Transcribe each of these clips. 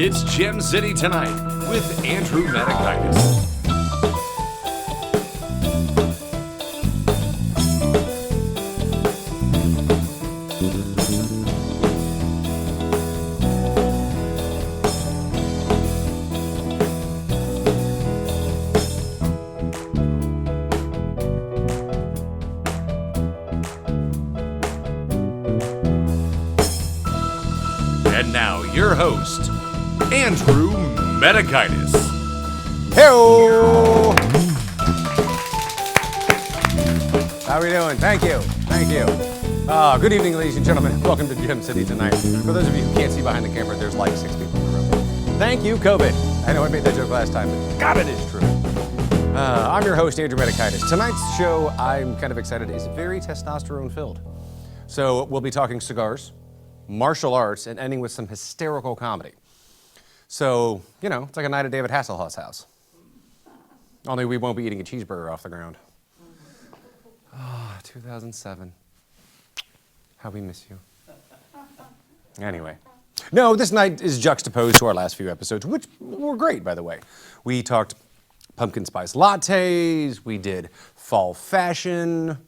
It's Gem City Tonight with Andrew Matakaitis. And now, your host, Andrew Matakaitis. Hey-o! How are we doing? Thank you. Thank you. Good evening, ladies and gentlemen. Welcome to Gem City Tonight. For those of you who can't see behind the camera, there's like 6 people in the room. Thank you, COVID. I know I made that joke last time, but God, it is true. I'm your host, Andrew Matakaitis. Tonight's show, I'm kind of excited, is very testosterone-filled. So we'll be talking cigars, martial arts, and ending with some hysterical comedy. So, you know, it's like a night at David Hasselhoff's house. Only we won't be eating a cheeseburger off the ground. 2007. How we miss you. Anyway. No, this night is juxtaposed to our last few episodes, which were great, by the way. We talked pumpkin spice lattes, we did fall fashion,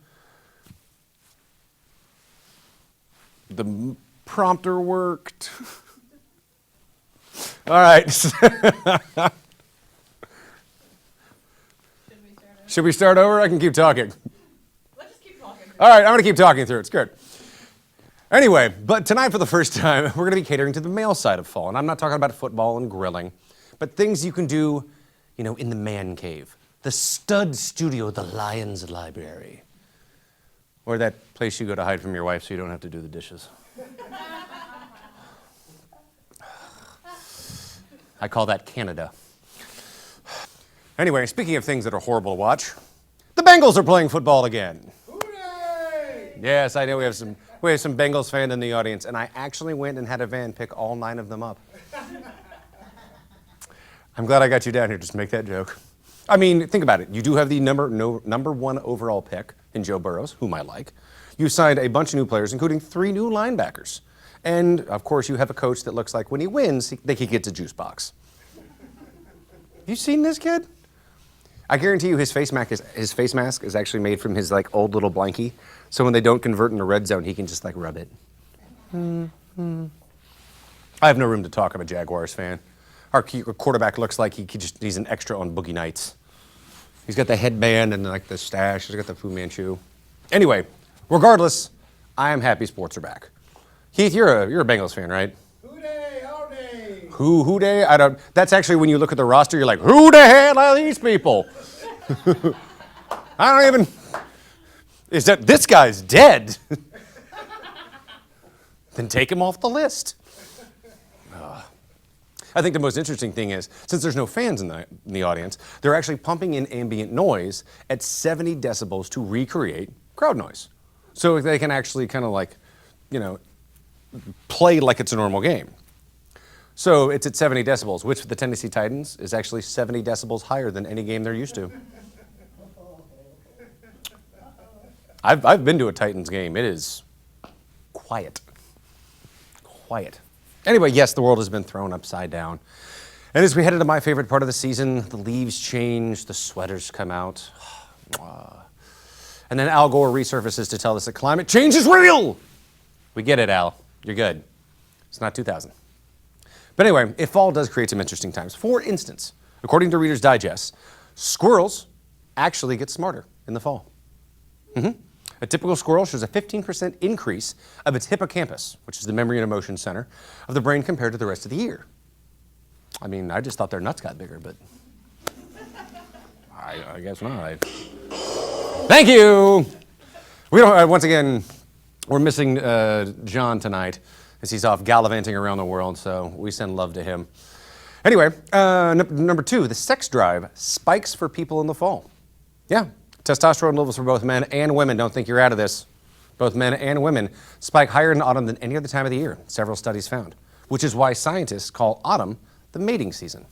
the prompter worked. All right. Should we start over? I can keep talking. Let's just keep talking. All right, I'm going to keep talking through it. It's good. Anyway, but tonight for the first time, we're going to be catering to the male side of fall. And I'm not talking about football and grilling, but things you can do, you know, in the man cave, the stud studio, the Lion's Library, or that place you go to hide from your wife so you don't have to do the dishes. I call that Canada. Anyway, speaking of things that are horrible to watch, the Bengals are playing football again. Hooray! Yes, I know we have some Bengals fans in the audience, and I actually went and had a van pick all 9 of them up. I'm glad I got you down here just to make that joke. I mean, think about it. You do have the number 1 overall pick in Joe Burrows, whom I like. You signed a bunch of new players, including 3 new linebackers. And, of course, you have a coach that looks like when he wins, he gets a juice box. You seen this kid? I guarantee you his face mask is actually made from his, like, old little blankie. So when they don't convert in the red zone, he can just, like, rub it. I have no room to talk. I'm a Jaguars fan. Our quarterback looks like he's an extra on Boogie Nights. He's got the headband and, like, the stash. He's got the Fu Manchu. Anyway, regardless, I am happy sports are back. Keith, you're a Bengals fan, right? Who day, all day. Who day? I don't. That's actually when you look at the roster, you're like, who the hell are these people? I don't even. Is that this guy's dead? Then take him off the list. I think the most interesting thing is, since there's no fans in the audience, they're actually pumping in ambient noise at 70 decibels to recreate crowd noise. So they can actually kind of like, you know, play like it's a normal game. So it's at 70 decibels, which for the Tennessee Titans is actually 70 decibels higher than any game they're used to. I've been to a Titans game. It is quiet. Quiet. Anyway, yes, the world has been thrown upside down. And as we head into my favorite part of the season, the leaves change, the sweaters come out. And then Al Gore resurfaces to tell us that climate change is real. We get it, Al. You're good. It's not 2000. But anyway, if fall does create some interesting times. For instance, according to Reader's Digest, squirrels actually get smarter in the fall. A typical squirrel shows a 15% increase of its hippocampus, which is the memory and emotion center of the brain compared to the rest of the year. I mean, I just thought their nuts got bigger, but I guess not. Thank you. We don't. Once again, we're missing John tonight as he's off gallivanting around the world, so we send love to him. Anyway, number 2, the sex drive spikes for people in the fall. Yeah, testosterone levels for both men and women, don't think you're out of this, both men and women spike higher in autumn than any other time of the year, several studies found, which is why scientists call autumn the mating season,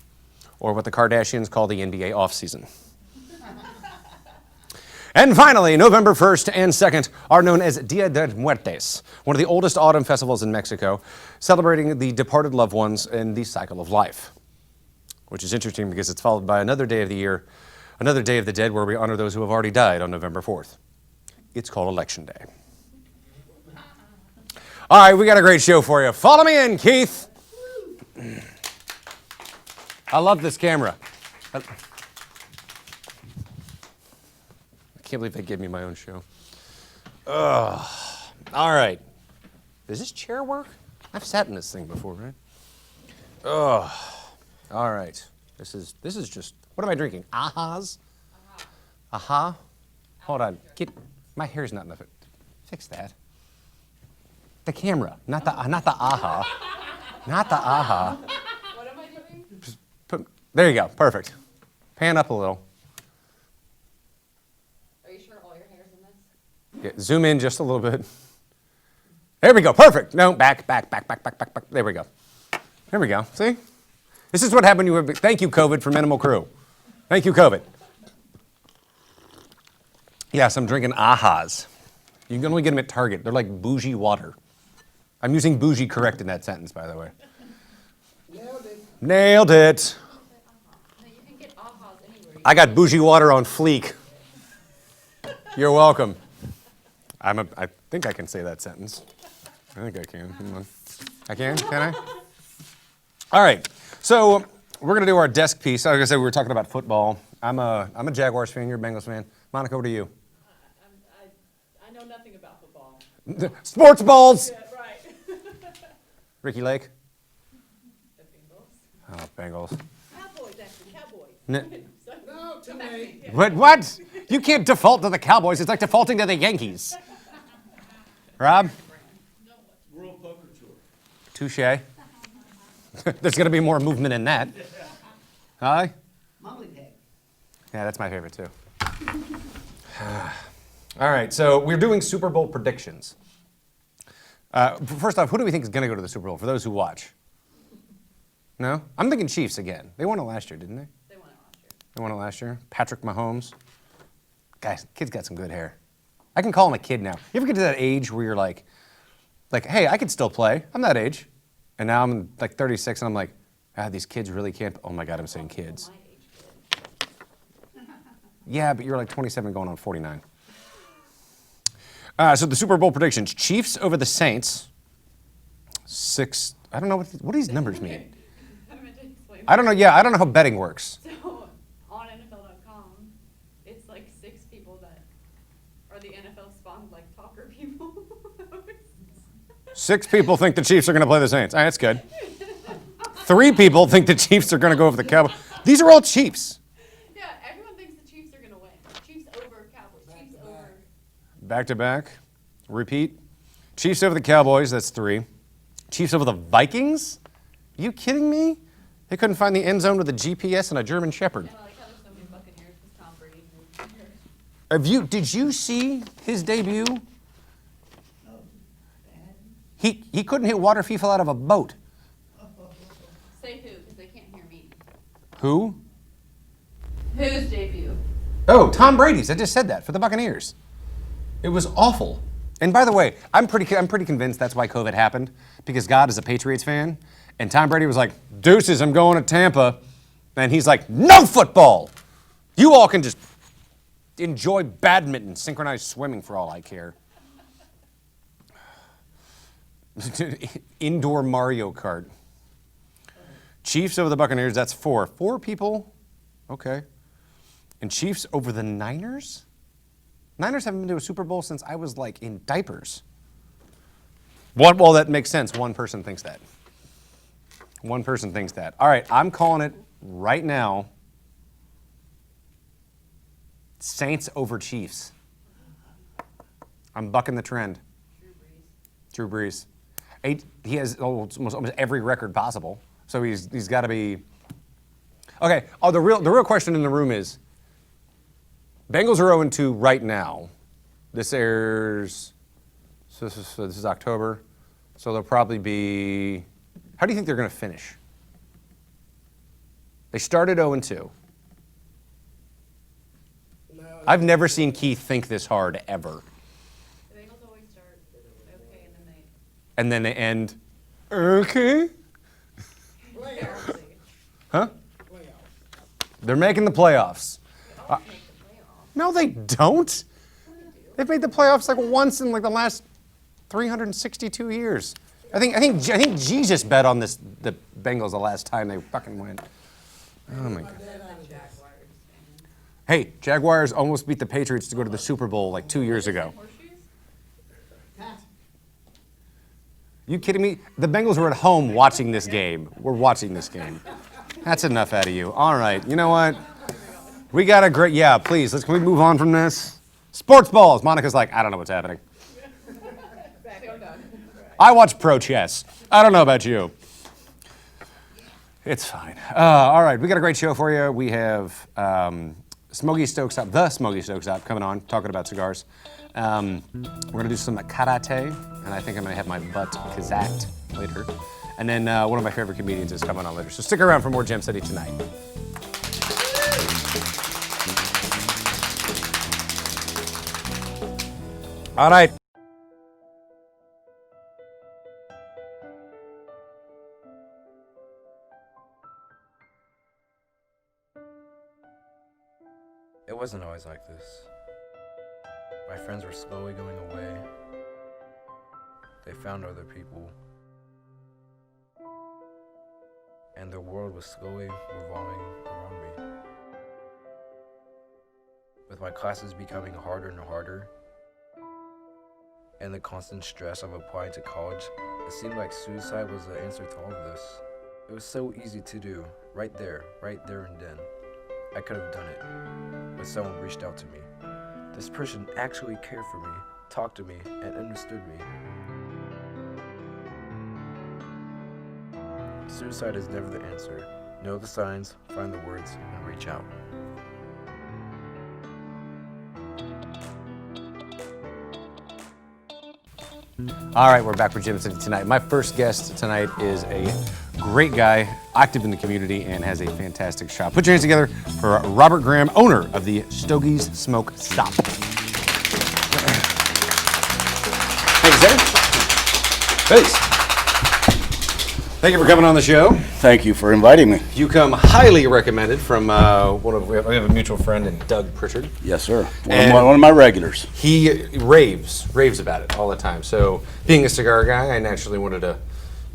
or what the Kardashians call the NBA off-season. And finally, November 1st and 2nd are known as Dia de Muertos, one of the oldest autumn festivals in Mexico, celebrating the departed loved ones and the cycle of life. Which is interesting because it's followed by another day of the year, another Day of the Dead, where we honor those who have already died on November 4th. It's called Election Day. All right, we got a great show for you. Follow me in, Keith. I love this camera. I can't believe they gave me my own show. Ugh. All right. Does this chair work? I've sat in this thing before, right? Ugh. All right. This is just, what am I drinking? Ahas? Aha? Hold on. My hair's not enough. Fix that. The camera, not the aha. Not the aha. What am I doing? There you go. Perfect. Pan up a little. Are you sure all your hair's in this? Yeah, zoom in just a little bit. There we go. Perfect. No, back. There we go. There we go. See? This is what happened when you thank you, COVID, for Minimal Crew. Thank you, COVID. Yes, I'm drinking ahas. You can only get them at Target. They're like bougie water. I'm using bougie correct in that sentence, by the way. Nailed it. Nailed it. No, you can get ahas anywhere. I got bougie water on fleek. You're welcome. I think I can say that sentence. I think I can. Hang on. I can I? All right. So we're going to do our desk piece. Like I said, we were talking about football. I'm a Jaguars fan. You're a Bengals fan. Monica, over to you. I know nothing about football. Sports balls. Yeah, right. Ricky Lake. The Bengals. Oh, Bengals. Cowboys, actually. Cowboys. No, Tonight. what? You can't default to the Cowboys. It's like defaulting to the Yankees. Rob? World Poker Tour. Touche. There's going to be more movement in that. Hi? Mumbly Pig. Yeah, that's my favorite too. All right, so we're doing Super Bowl predictions. First off, who do we think is going to go to the Super Bowl for those who watch? No? I'm thinking Chiefs again. They won it last year, didn't they? They won it last year. They won it last year. Patrick Mahomes. Guys, kid's got some good hair. I can call him a kid now. You ever get to that age where you're like, hey, I could still play. I'm that age. And now I'm like 36 and I'm like, these kids really can't. Oh my God, I'm saying kids. My age kid. Yeah, but you're like 27 going on 49. So the Super Bowl predictions. Chiefs over the Saints. 6, I don't know what these numbers mean. I meant to explain. I don't know, yeah, I don't know how betting works. So, on NFL.com, it's like 6 people that are the NFL spawned like talker people. 6 people think the Chiefs are going to play the Saints. All right, that's good. 3 people think the Chiefs are going to go over the Cowboys. These are all Chiefs. Yeah, everyone thinks the Chiefs are going to win. Chiefs over Cowboys. Chiefs over. Back to back. Repeat. Chiefs over the Cowboys, that's 3. Chiefs over the Vikings? Are you kidding me? They couldn't find the end zone with a GPS and a German Shepherd. And I like how there's so many Buccaneers because Tom Brady. Did you see his debut? He couldn't hit water if he fell out of a boat. Say who, because they can't hear me. Who? Whose debut? Oh, Tom Brady's. I just said that for the Buccaneers. It was awful. And by the way, I'm pretty convinced that's why COVID happened, because God is a Patriots fan, and Tom Brady was like, "Deuces, I'm going to Tampa," and he's like, "No football. You all can just enjoy badminton, synchronized swimming for all I care." Indoor Mario Kart. Chiefs over the Buccaneers, that's 4. 4 people? Okay. And Chiefs over the Niners? Niners haven't been to a Super Bowl since I was like in diapers. Well, that makes sense. One person thinks that. One person thinks that. All right, I'm calling it right now. Saints over Chiefs. I'm bucking the trend. Drew Brees. He has almost every record possible, so he's got to be. Okay. Oh, the real question in the room is: Bengals are 0-2 right now. This airs. So this is October, so they'll probably be. How do you think they're going to finish? They started 0-2. No, I've never seen Keith think this hard, ever. The Bengals always start okay And then they end, okay? terribly. Huh? They're making the playoffs. They always make the playoffs. No, they don't. They've made the playoffs like once in like the last 362 years. I think Jesus bet on the Bengals the last time they fucking went. Oh my God. Hey, Jaguars almost beat the Patriots to go to the Super Bowl like 2 years ago. Horseshoes? You kidding me? The Bengals were at home watching this game. We're watching this game. That's enough out of you. All right, you know what? We got a great, yeah, please, can we move on from this? Sports balls. Monica's like, I don't know what's happening. I watch pro chess. I don't know about you. It's fine. All right, we got a great show for you. We have Smokey Stokestop, the Smokey Stokestop, coming on, talking about cigars. We're gonna do some karate, and I think I'm gonna have my butt kazacked later. And then one of my favorite comedians is coming on later. So stick around for more Gem City Tonight. All right. It wasn't always like this. My friends were slowly going away. They found other people. And the world was slowly revolving around me. With my classes becoming harder and harder, and the constant stress of applying to college, it seemed like suicide was the answer to all of this. It was so easy to do, right there and then. I could have done it, but someone reached out to me. This person actually cared for me, talked to me, and understood me. Suicide is never the answer. Know the signs, find the words, and reach out. All right, we're back for Gem City Tonight. My first guest tonight is a great guy, active in the community, and has a fantastic shop. Put your hands together for Robert Graham, owner of the Stogies Smoke Stop. Thank you, sir. Please. Thank you for coming on the show. Thank you for inviting me. You come highly recommended from we have a mutual friend, in Doug Pritchard. Yes, sir. And One of my regulars. He raves about it all the time. So, being a cigar guy, I naturally wanted to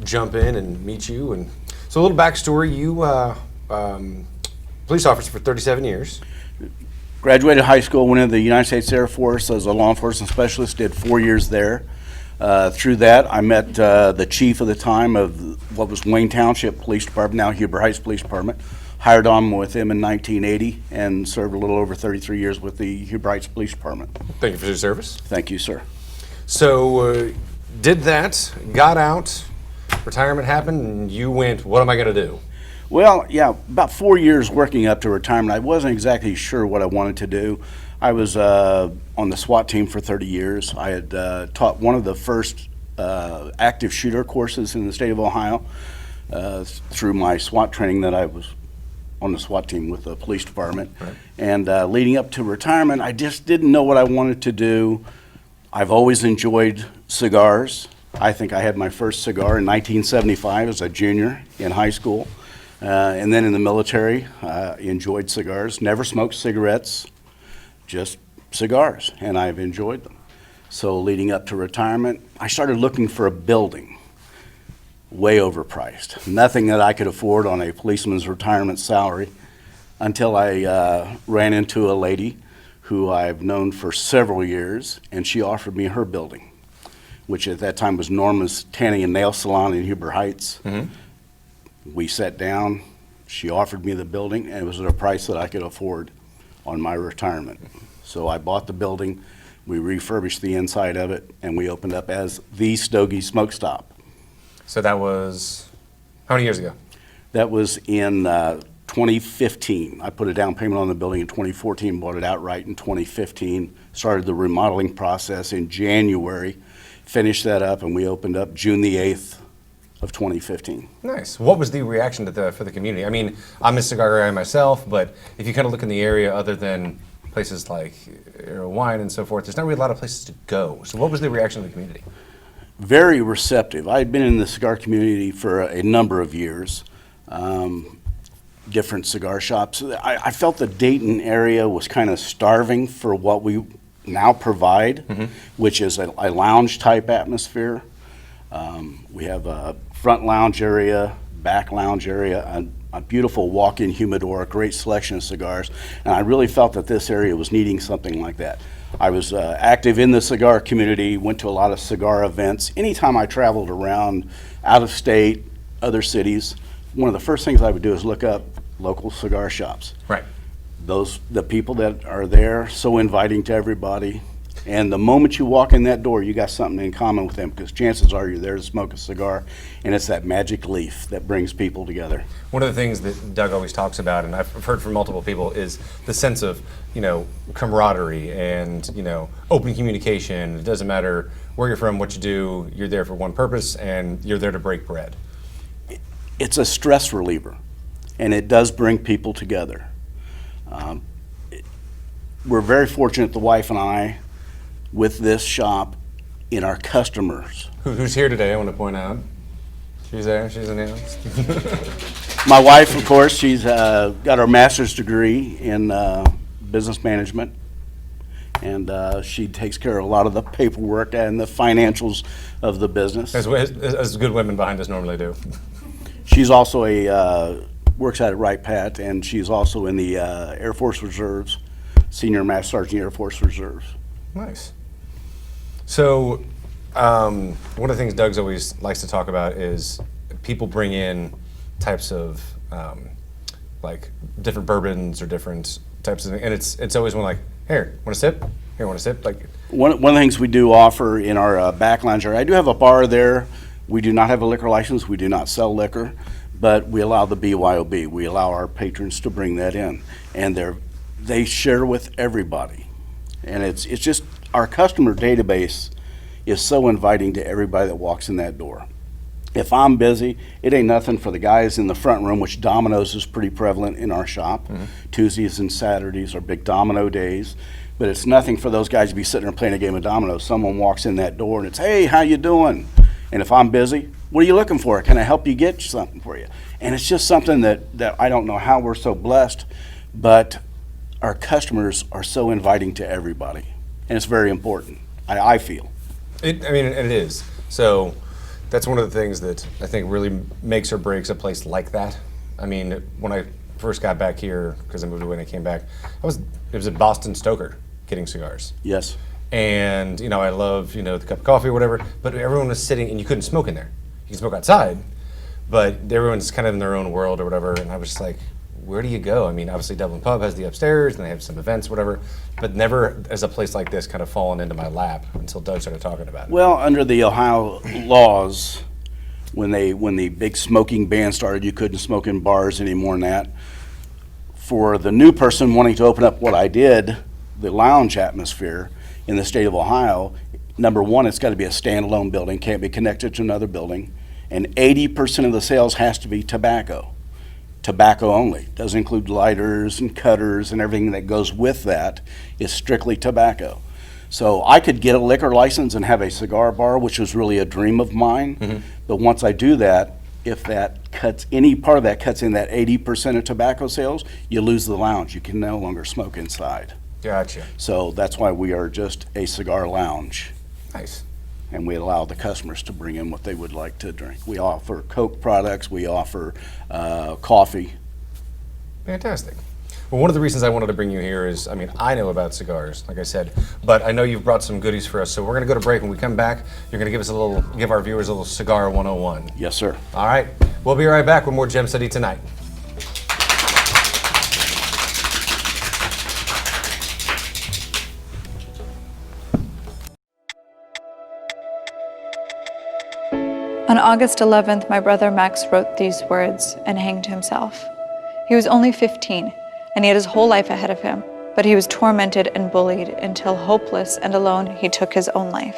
jump in and meet you. And so, a little backstory: you police officer for 37 years. Graduated high school, went into the United States Air Force as a law enforcement specialist. Did 4 years there. Through that, I met the chief at the time of what was Wayne Township Police Department, now Huber Heights Police Department. Hired on with him in 1980 and served a little over 33 years with the Huber Heights Police Department. Thank you for your service. Thank you, sir. So, did that, got out, retirement happened, and you went, what am I going to do? Well, yeah, about 4 years working up to retirement. I wasn't exactly sure what I wanted to do. I was on the SWAT team for 30 years. I had taught one of the first active shooter courses in the state of Ohio through my SWAT training that I was on the SWAT team with the police department. Right. And leading up to retirement, I just didn't know what I wanted to do. I've always enjoyed cigars. I think I had my first cigar in 1975 as a junior in high school. And then in the military, enjoyed cigars. Never smoked cigarettes, just cigars, and I've enjoyed them. So leading up to retirement, I started looking for a building, way overpriced. Nothing that I could afford on a policeman's retirement salary until I ran into a lady who I've known for several years, and she offered me her building, which at that time was Norma's Tanning and Nail Salon in Huber Heights. Mm-hmm. We sat down, she offered me the building, and it was at a price that I could afford on my retirement. So I bought the building, we refurbished the inside of it, and we opened up as the Stogie Smoke Stop. So that was, how many years ago? That was in 2015. I put a down payment on the building in 2014, bought it outright in 2015, started the remodeling process in January, finished that up, and we opened up June the 8th of 2015. Nice. What was the reaction for the community? I mean, I'm a cigar guy myself, but if you kind of look in the area, other than places like wine and so forth, there's not really a lot of places to go. So what was the reaction of the community? Very receptive. I had been in the cigar community for a number of years, different cigar shops. I felt the Dayton area was kind of starving for what we now provide, which is a lounge type atmosphere. We have a front lounge area, back lounge area, a beautiful walk-in humidor, a great selection of cigars, and I really felt that this area was needing something like that. I was active in the cigar community, went to a lot of cigar events. Anytime I traveled around out of state, other cities, one of the first things I would do is look up local cigar shops. Right. The people that are there, so inviting to everybody. And the moment you walk in that door, you got something in common with them, because chances are you're there to smoke a cigar, and it's that magic leaf that brings people together. One of the things that Doug always talks about, and I've heard from multiple people, is the sense of, camaraderie and, open communication. It doesn't matter where you're from, what you do, you're there for one purpose, and you're there to break bread. It's a stress reliever, and it does bring people together. We're very fortunate, the wife and I, with this shop in our customers. Who's here today, I want to point out. She's there, she's announced. My wife, of course, she's got her master's degree in business management, and she takes care of a lot of the paperwork and the financials of the business. As good women behind us normally do. She's also works out at Wright Pat, and she's also in the Air Force Reserves, Senior Master Sergeant Air Force Reserves. Nice. So, one of the things Doug's always likes to talk about is people bring in types of like different bourbons or different types of things, and it's always one like, here, want a sip? Here, want a sip? Like one of the things we do offer in our back lounge area, I do have a bar there. We do not have a liquor license. We do not sell liquor, but we allow the BYOB. We allow our patrons to bring that in, and they share with everybody. And it's just, our customer database is so inviting to everybody that walks in that door. If I'm busy, it ain't nothing for the guys in the front room, which dominoes is pretty prevalent in our shop. Tuesdays and Saturdays are big domino days, but it's nothing for those guys to be sitting there playing a game of dominoes. Someone walks in that door and it's, hey, how you doing? And if I'm busy, what are you looking for? Can I help you get something for you? And it's just something that I don't know how we're so blessed, but our customers are so inviting to everybody, and it's very important, I feel. it is. So that's one of the things that I think really makes or breaks a place like that. I mean, when I first got back here, because I moved away and I came back, it was at Boston Stoker getting cigars. Yes. And I love the cup of coffee or whatever, but everyone was sitting and you couldn't smoke in there. You can smoke outside, but everyone's kind of in their own world or whatever, and I was just like, where do you go? I mean, obviously Dublin Pub has the upstairs and they have some events, whatever, but never has a place like this kind of fallen into my lap until Doug started talking about it. Well, under the Ohio laws, when the big smoking ban started, you couldn't smoke in bars anymore than that. For the new person wanting to open up what I did, the lounge atmosphere in the state of Ohio, number one, it's got to be a standalone building, can't be connected to another building, and 80% of the sales has to be tobacco. Tobacco only. Doesn't include lighters and cutters and everything that goes with that. Is strictly tobacco. So I could get a liquor license and have a cigar bar, which was really a dream of mine. But once I do that, if that cuts, any part of that cuts in that 80% of tobacco sales, you lose the lounge. You can no longer smoke inside. Gotcha. So that's why we are just a cigar lounge. Nice. And we allow the customers to bring in what they would like to drink. We offer Coke products, we offer coffee. Fantastic. Well, one of the reasons I wanted to bring you here is, I know about cigars, like I said, but I know you've brought some goodies for us. So we're going to go to break. When we come back, you're going to give our viewers a little Cigar 101. Yes, sir. All right. We'll be right back with more Gem City Tonight. On August 11th, my brother Max wrote these words and hanged himself. He was only 15, and he had his whole life ahead of him, but he was tormented and bullied until, hopeless and alone, he took his own life.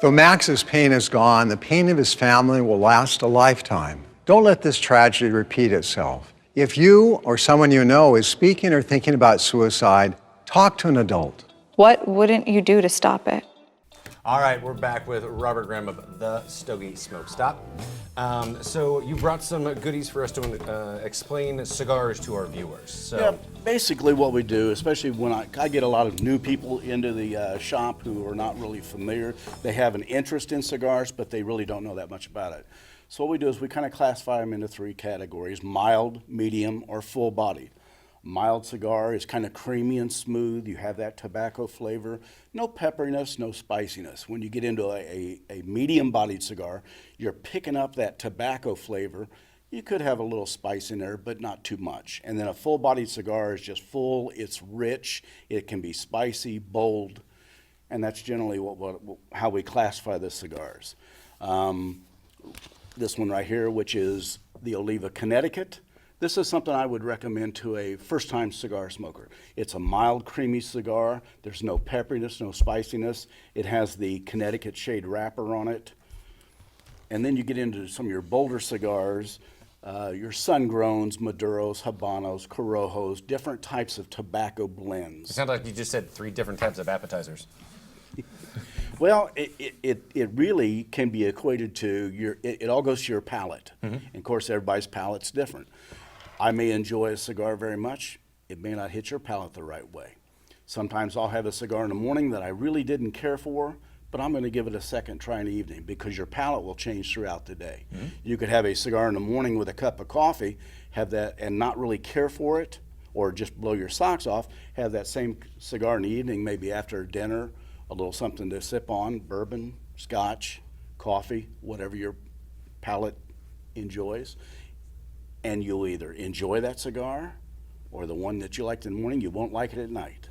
Though Max's pain is gone, the pain of his family will last a lifetime. Don't let this tragedy repeat itself. If you or someone you know is speaking or thinking about suicide, Talk to an adult. What wouldn't you do to stop it? All right, we're back with Robert Graham of the Stogie Smoke Stop. So you brought some goodies for us to explain cigars to our viewers. So. Yeah, basically what we do, especially when I get a lot of new people into the shop who are not really familiar. They have an interest in cigars, but they really don't know that much about it. So what we do is we kind of classify them into 3 categories: mild, medium, or full-bodied. Mild cigar is kind of creamy and smooth. You have that tobacco flavor. No pepperiness, no spiciness. When you get into a medium-bodied cigar, you're picking up that tobacco flavor. You could have a little spice in there, but not too much. And then a full-bodied cigar is just full. It's rich. It can be spicy, bold, and that's generally how we classify the cigars. This one right here, which is the Oliva Connecticut. This is something I would recommend to a first-time cigar smoker. It's a mild, creamy cigar. There's no pepperiness, no spiciness. It has the Connecticut shade wrapper on it. And then you get into some of your bolder cigars, your sun-growns, Maduros, Habanos, Corojos, different types of tobacco blends. It sounds like you just said 3 different types of appetizers. Well, it really can be equated to it all goes to your palate. And of course, everybody's palate's different. I may enjoy a cigar very much. It may not hit your palate the right way. Sometimes I'll have a cigar in the morning that I really didn't care for, but I'm going to give it a second try in the evening because your palate will change throughout the day. You could have a cigar in the morning with a cup of coffee, have that, and not really care for it, or just blow your socks off, have that same cigar in the evening, maybe after dinner, a little something to sip on, bourbon, scotch, coffee, whatever your palate enjoys. And you'll either enjoy that cigar or the one that you liked in the morning, you won't like it at night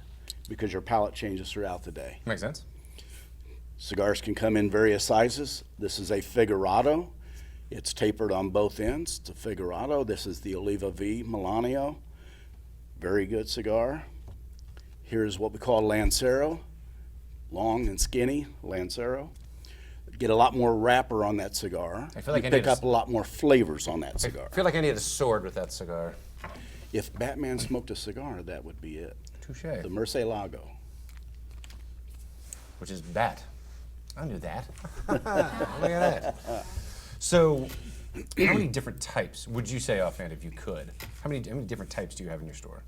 because your palate changes throughout the day. Makes sense. Cigars can come in various sizes. This is a Figurado. It's tapered on both ends. It's a Figurado. This is the Oliva V Milanio. Very good cigar. Here's what we call Lancero. Long and skinny Lancero. Get a lot more wrapper on that cigar. I feel like you I pick need up a lot more flavors on that cigar. I feel like I need a sword with that cigar. If Batman smoked a cigar, that would be it. Touche. The Murcielago. Which is bat. I knew that. Look at that. So, how many different types would you say offhand, if you could? How many different types do you have in your store?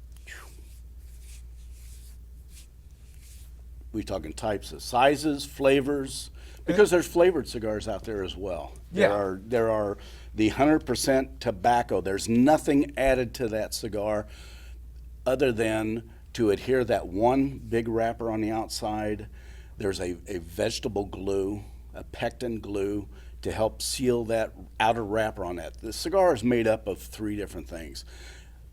We talking types of sizes, flavors, because there's flavored cigars out there as well. Yeah. There are the 100% tobacco. There's nothing added to that cigar other than to adhere that one big wrapper on the outside. There's a vegetable glue, a pectin glue, to help seal that outer wrapper on that. The cigar is made up of 3 different things: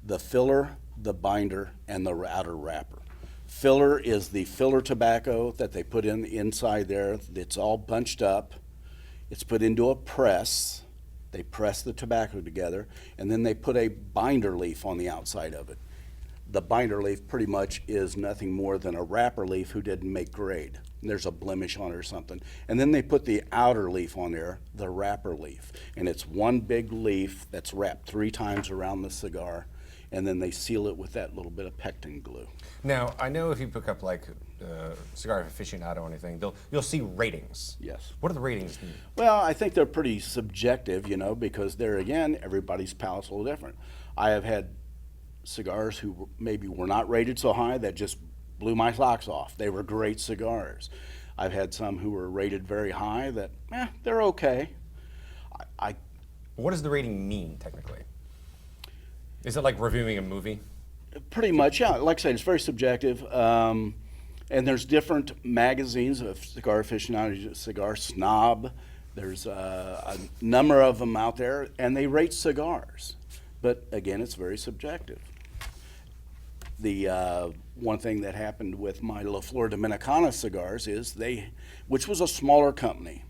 the filler, the binder, and the outer wrapper. Filler is the filler tobacco that they put in the inside there. It's all bunched up. It's put into a press. They press the tobacco together, and then they put a binder leaf on the outside of it. The binder leaf pretty much is nothing more than a wrapper leaf who didn't make grade. There's a blemish on it or something. And then they put the outer leaf on there, the wrapper leaf. And it's one big leaf that's wrapped 3 times around the cigar, and then they seal it with that little bit of pectin glue. Now, I know if you pick up like Cigar Aficionado or anything, you'll see ratings. Yes. What do the ratings mean? Well, I think they're pretty subjective, because there again, everybody's palate's a little different. I have had cigars who maybe were not rated so high that just blew my socks off. They were great cigars. I've had some who were rated very high that, they're okay. What does the rating mean, technically? Is it like reviewing a movie? Pretty much, yeah. Like I said, it's very subjective. And there's different magazines of Cigar Aficionado, Cigar Snob. There's a number of them out there, and they rate cigars. But again, it's very subjective. The one thing that happened with my La Flor Dominicana cigars is which was a smaller company,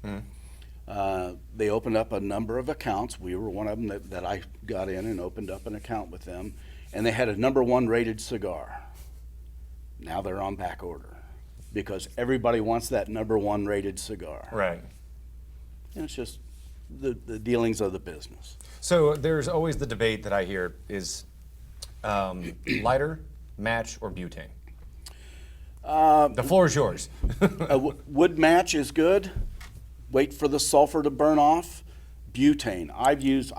they opened up a number of accounts. We were one of them that I got in and opened up an account with them, and they had a #1 rated cigar. Now they're on back order because everybody wants that #1 rated cigar. Right. And it's just the dealings of the business. So there's always the debate that I hear is lighter, match, or butane. The floor is yours. Wood match is good. Wait for the sulfur to burn off. Butane. I use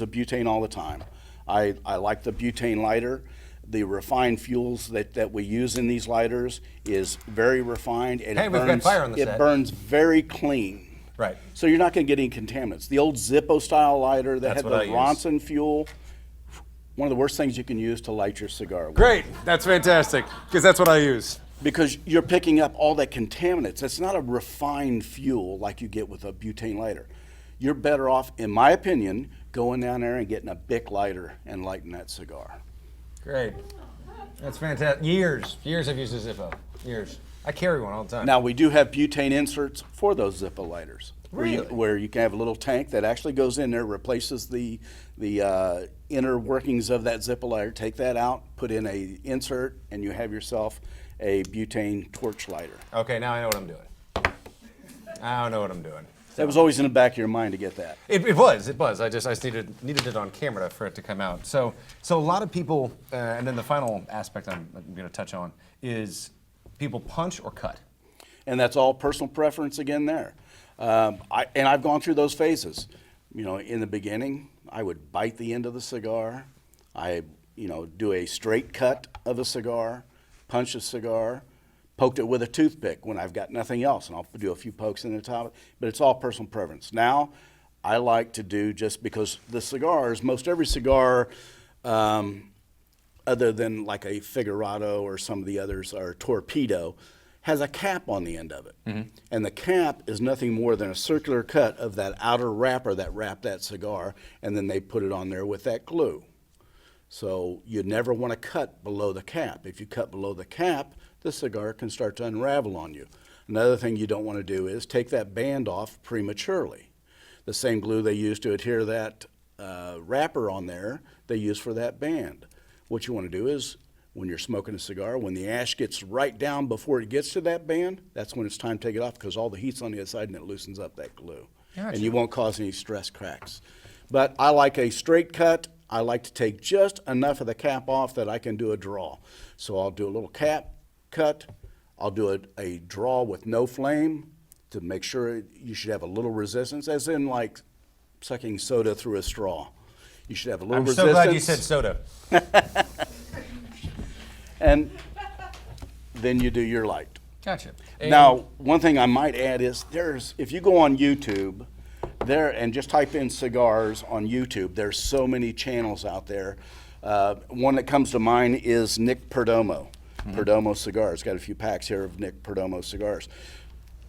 a butane all the time. I like the butane lighter. The refined fuels that we use in these lighters is very refined, and Hey, we've got fire on the set. it burns very clean. Right. So you're not going to get any contaminants. The old Zippo style lighter that That's had what I the use. Ronson fuel, one of the worst things you can use to light your cigar with. Great. That's fantastic, because that's what I use. Because you're picking up all that contaminants. It's not a refined fuel like you get with a butane lighter. You're better off, in my opinion, going down there and getting a Bic lighter and lighting that cigar. Great. That's fantastic. Years I've used a Zippo. Years. I carry one all the time. Now, we do have butane inserts for those Zippo lighters. Really? Where you can have a little tank that actually goes in there, replaces the inner workings of that Zippo lighter. Take that out, put in a insert, and you have yourself a butane torch lighter. Okay, now I know what I'm doing. I don't know what I'm doing. That was always in the back of your mind to get that. It was. I just needed it on camera for it to come out. So a lot of people, and then the final aspect I'm going to touch on is people punch or cut. And that's all personal preference again there. I've gone through those phases. You know, in the beginning, I would bite the end of the cigar. I, do a straight cut of a cigar, punch a cigar, poked it with a toothpick when I've got nothing else, and I'll do a few pokes in the top, but it's all personal preference. Now, I like to do, just because the cigars, most every cigar, other than like a Figurado or some of the others, or Torpedo, has a cap on the end of it. Mm-hmm. And the cap is nothing more than a circular cut of that outer wrapper that wrapped that cigar, and then they put it on there with that glue. So you never want to cut below the cap. If you cut below the cap, the cigar can start to unravel on you. Another thing you don't want to do is take that band off prematurely. The same glue they use to adhere that wrapper on there, they use for that band. What you want to do is, when you're smoking a cigar, when the ash gets right down before it gets to that band, that's when it's time to take it off, because all the heat's on the other side and it loosens up that glue. Gotcha. And you won't cause any stress cracks. But I like a straight cut. I like to take just enough of the cap off that I can do a draw. So I'll do a little cap cut. I'll do a draw with no flame to make sure you should have a little resistance, as in like sucking soda through a straw. You should have a little resistance. I'm so glad you said soda. And then you do your light. Gotcha. Now, one thing I might add is if you go on YouTube and just type in cigars on YouTube, there's so many channels out there. One that comes to mind is Nick Perdomo. Mm-hmm. Perdomo Cigars. Got a few packs here of Nick Perdomo cigars.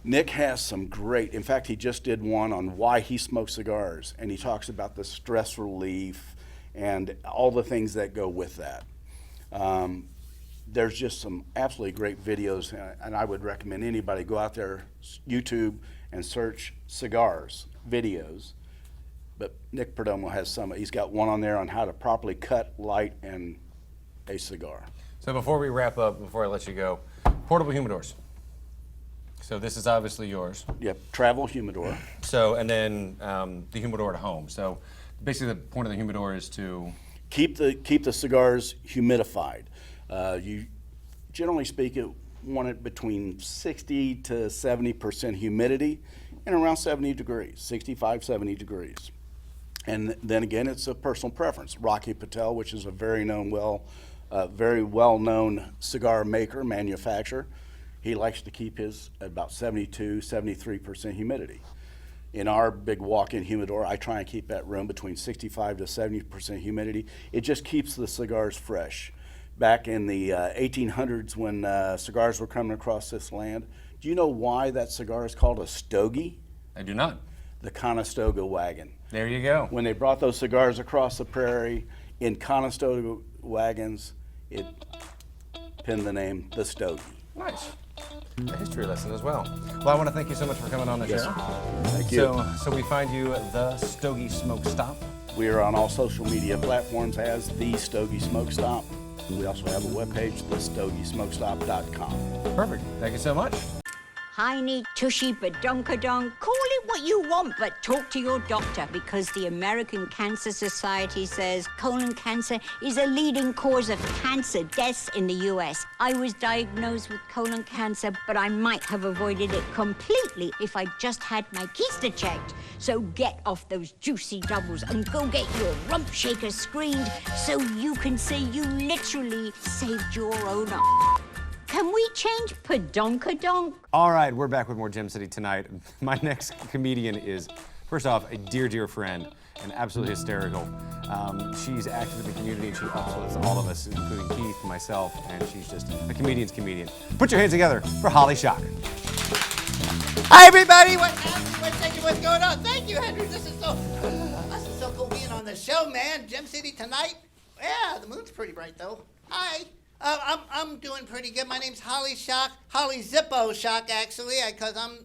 Nick has some great, in fact, he just did one on why he smokes cigars, and he talks about the stress relief and all the things that go with that. There's just some absolutely great videos, and I would recommend anybody go out there, YouTube, and search cigars videos. But Nick Perdomo has some. He's got one on there on how to properly cut, light, and a cigar. So before we wrap up, before I let you go, portable humidors. So this is obviously yours. Yep, travel humidor. So, and then the humidor at home. So basically the point of the humidor is to keep the cigars humidified. You, generally speaking, want it between 60 to 70% humidity and around 70 degrees, 65, 70 degrees. And then again, it's a personal preference. Rocky Patel, which is a very well-known cigar maker, manufacturer, he likes to keep his at about 72, 73% humidity. In our big walk-in humidor, I try and keep that room between 65 to 70% humidity. It just keeps the cigars fresh. Back in the 1800s, when cigars were coming across this land, do you know why that cigar is called a stogie? I do not. The Conestoga wagon. There you go. When they brought those cigars across the prairie in Conestoga wagons, it pinned the name the Stogie. Nice. A history lesson as well. Well, I want to thank you so much for coming on the show. Thank you. So we find you at the Stogie Smoke Stop. We are on all social media platforms as the Stogie Smoke Stop. We also have a webpage, thestogiesmokestop.com. Perfect. Thank you so much. Heiny, tushy, badonkadonk, call it what you want, but talk to your doctor, because the American Cancer Society says colon cancer is a leading cause of cancer deaths in the U.S. I was diagnosed with colon cancer, but I might have avoided it completely if I just had my keister checked. So get off those juicy doubles and go get your rump shaker screened so you can say you literally saved your own ass. Can we change padonkadonk? All right, we're back with more Gem City Tonight. My next comedian is, first off, a dear, dear friend and absolutely hysterical. She's active in the community, and she also is all of us, including Keith and myself, and she's just a comedian's comedian. Put your hands together for Holly Shock. Hi, everybody. What's going on? Thank you, Andrew. This is so cool being on the show, man. Gem City Tonight. Yeah, the moon's pretty bright, though. Hi. I'm doing pretty good. My name's Holly Shock. Holly Zippo Shock, actually, because I'm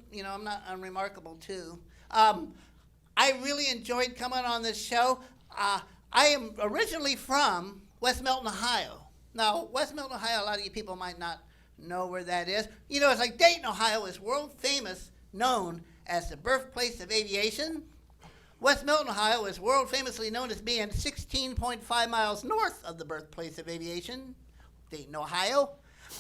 not unremarkable, too. I really enjoyed coming on this show. I am originally from West Milton, Ohio. Now, West Milton, Ohio, a lot of you people might not know where that is. You know, it's like Dayton, Ohio is world famous, known as the birthplace of aviation. West Milton, Ohio is world famously known as being 16.5 miles north of the birthplace of aviation. Dayton, Ohio.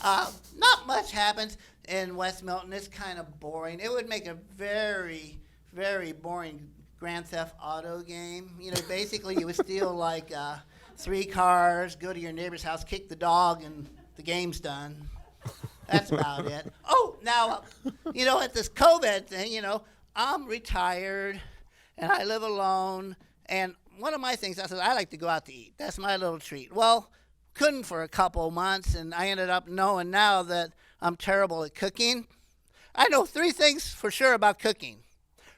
Not much happens in West Milton. It's kind of boring. It would make a very, very boring Grand Theft Auto game. You know, basically you would steal like 3 cars, go to your neighbor's house, kick the dog, and the game's done. That's about it. Oh, now, at this COVID thing, I'm retired and I live alone. And one of my things, I like to go out to eat. That's my little treat. Well, couldn't for a couple months, and I ended up knowing now that I'm terrible at cooking. I know 3 things for sure about cooking.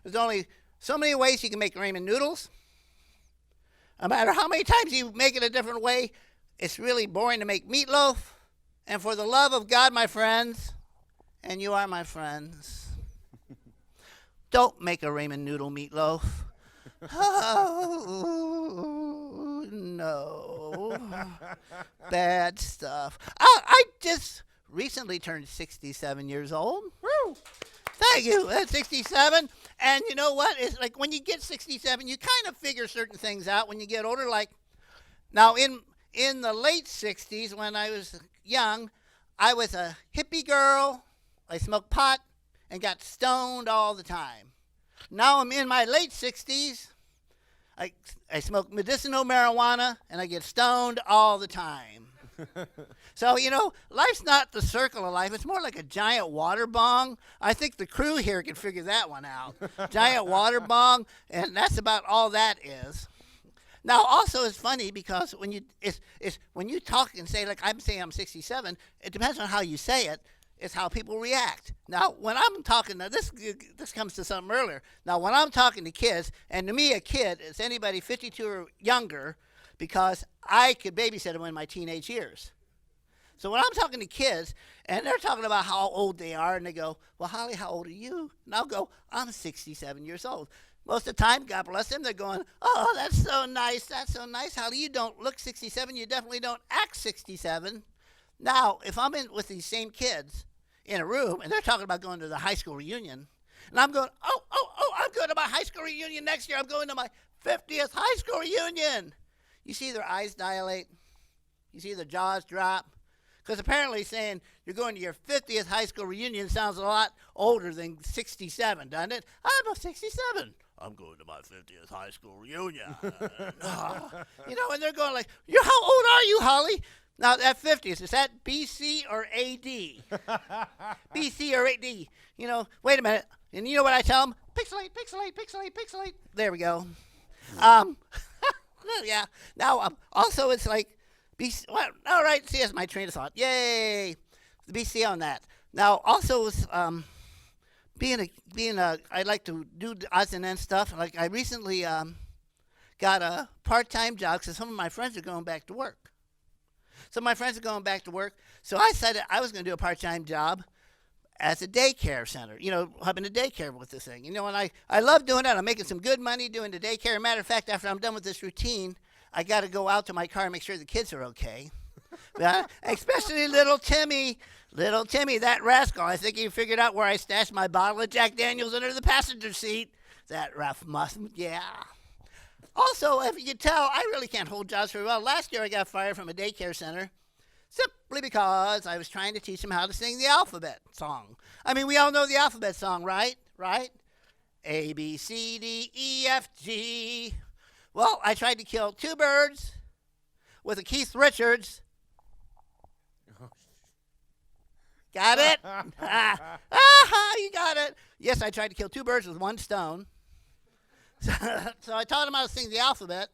There's only so many ways you can make ramen noodles. No matter how many times you make it a different way, it's really boring to make meatloaf. And for the love of God, my friends, and you are my friends, don't make a ramen noodle meatloaf. Oh, no. Bad stuff. I just recently turned 67 years old. Woo! Thank you. That's 67. And you know what? It's like when you get 67, you kind of figure certain things out when you get older. Like, now in the late 60s, when I was young, I was a hippie girl. I smoked pot and got stoned all the time. Now I'm in my late 60s. I smoke medicinal marijuana, and I get stoned all the time. So, life's not the circle of life. It's more like a giant water bong. I think the crew here can figure that one out. Giant water bong, and that's about all that is. Now, also, it's funny because when you talk and say, like I'm saying I'm 67, it depends on how you say it. It's how people react. Now, when I'm talking, now this comes to something earlier. Now, when I'm talking to kids, and to me a kid is anybody 52 or younger, because I could babysit them in my teenage years. So when I'm talking to kids, and they're talking about how old they are, and they go, well, Holly, how old are you? And I'll go, I'm 67 years old. Most of the time, God bless them, they're going, oh, that's so nice, Holly. You don't look 67, you definitely don't act 67. Now, if I'm in with these same kids in a room, and they're talking about going to the high school reunion, and I'm going, oh, I'm going to my high school reunion next year. I'm going to my 50th high school reunion. You see their eyes dilate. You see their jaws drop. Because apparently saying you're going to your 50th high school reunion sounds a lot older than 67, doesn't it? I'm 67. I'm going to my 50th high school reunion. And they're going like, how old are you, Holly? Now, that 50th, is that BC or AD? BC or AD? Wait a minute. And you know what I tell them? Pixelate. There we go. Yeah. Now, also, it's like, BC, well, all right, see, that's my train of thought. Yay. The BC on that. Now, also, I like to do odds and ends stuff. Like, I recently got a part-time job because some of my friends are going back to work. So I decided I was going to do a part-time job as a daycare center, helping the daycare with this thing. And I love doing that. I'm making some good money doing the daycare. Matter of fact, after I'm done with this routine, I got to go out to my car and make sure the kids are okay. Especially little Timmy. Little Timmy, that rascal. I think he figured out where I stashed my bottle of Jack Daniels under the passenger seat. That rough yeah. Also, if you can tell, I really can't hold jobs very well. Last year I got fired from a daycare center simply because I was trying to teach them how to sing the alphabet song. I mean, we all know the alphabet song, right? Right? A, B, C, D, E, F, G. Well, I tried to kill two birds with a Keith Richards. Got it? You got it. Yes, I tried to kill two birds with one stone. So I taught them how to sing the alphabet,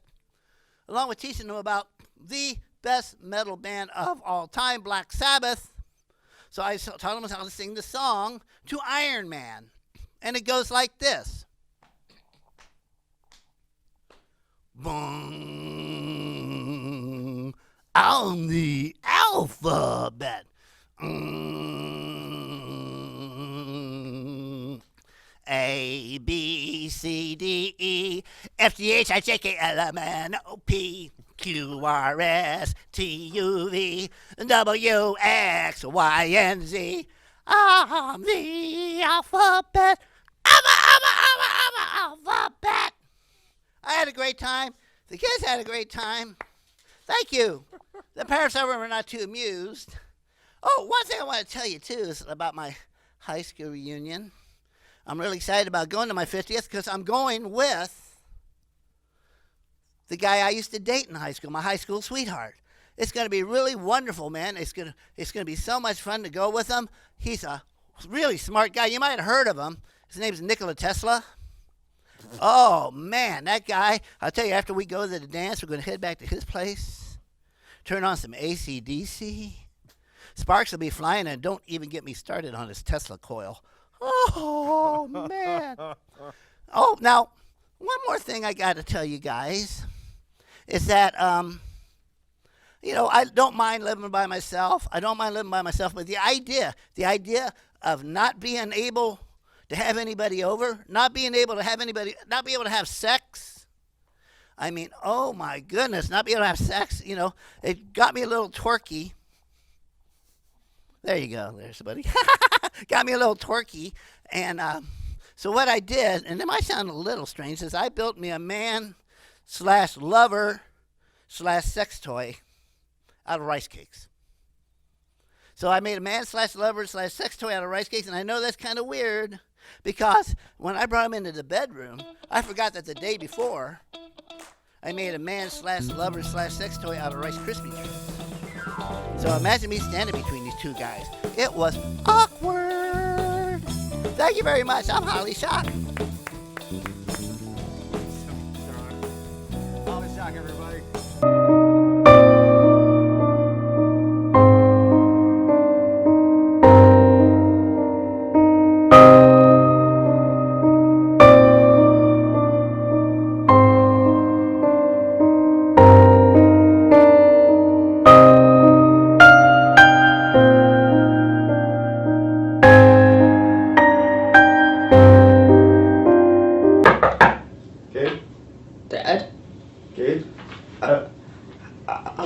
along with teaching them about the best metal band of all time, Black Sabbath. So I taught them how to sing the song to Iron Man. And it goes like this. Boom, on the alphabet. A, B, C, D, E, F, G, H, I, J, K, L, M, N, O, P, Q, R, S, T, U, V, W, X, Y, and Z. I'm the alphabet. I'm alphabet. I had a great time. The kids had a great time. Thank you. The parents, however, were not too amused. Oh, one thing I want to tell you, too, is about my high school reunion. I'm really excited about going to my 50th because I'm going with the guy I used to date in high school, my high school sweetheart. It's going to be really wonderful, man. It's going to be so much fun to go with him. He's a really smart guy. You might have heard of him. His name's Nikola Tesla. Oh, man, that guy. I'll tell you, after we go to the dance, we're going to head back to his place, turn on some AC/DC. Sparks will be flying, and don't even get me started on his Tesla coil. Oh, man. Oh, now, one more thing I got to tell you guys is that, you know, I don't mind living by myself. I don't mind living by myself, but the idea of not being able to have anybody over, not being able to have sex. I mean, oh, my goodness, not being able to have sex, you know, it got me a little twerky. There you go. There's somebody. Got me a little twerky. And so what I did, and it might sound a little strange, is I built me a man/lover/sex toy out of rice cakes. So I made a man/lover/sex toy out of rice cakes, and I know that's kind of weird because when I brought him into the bedroom, I forgot that the day before, I made a man/lover/sex toy out of Rice Krispie treats. So imagine me standing between these two guys. It was awkward. Thank you very much. I'm Holly Shock. Holly Shock, everybody. Dad? Gabe? I'm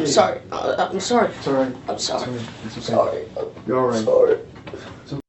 sorry. I'm sorry. It's all right. I'm sorry. It's okay. Sorry. You're all right. Sorry. It's okay.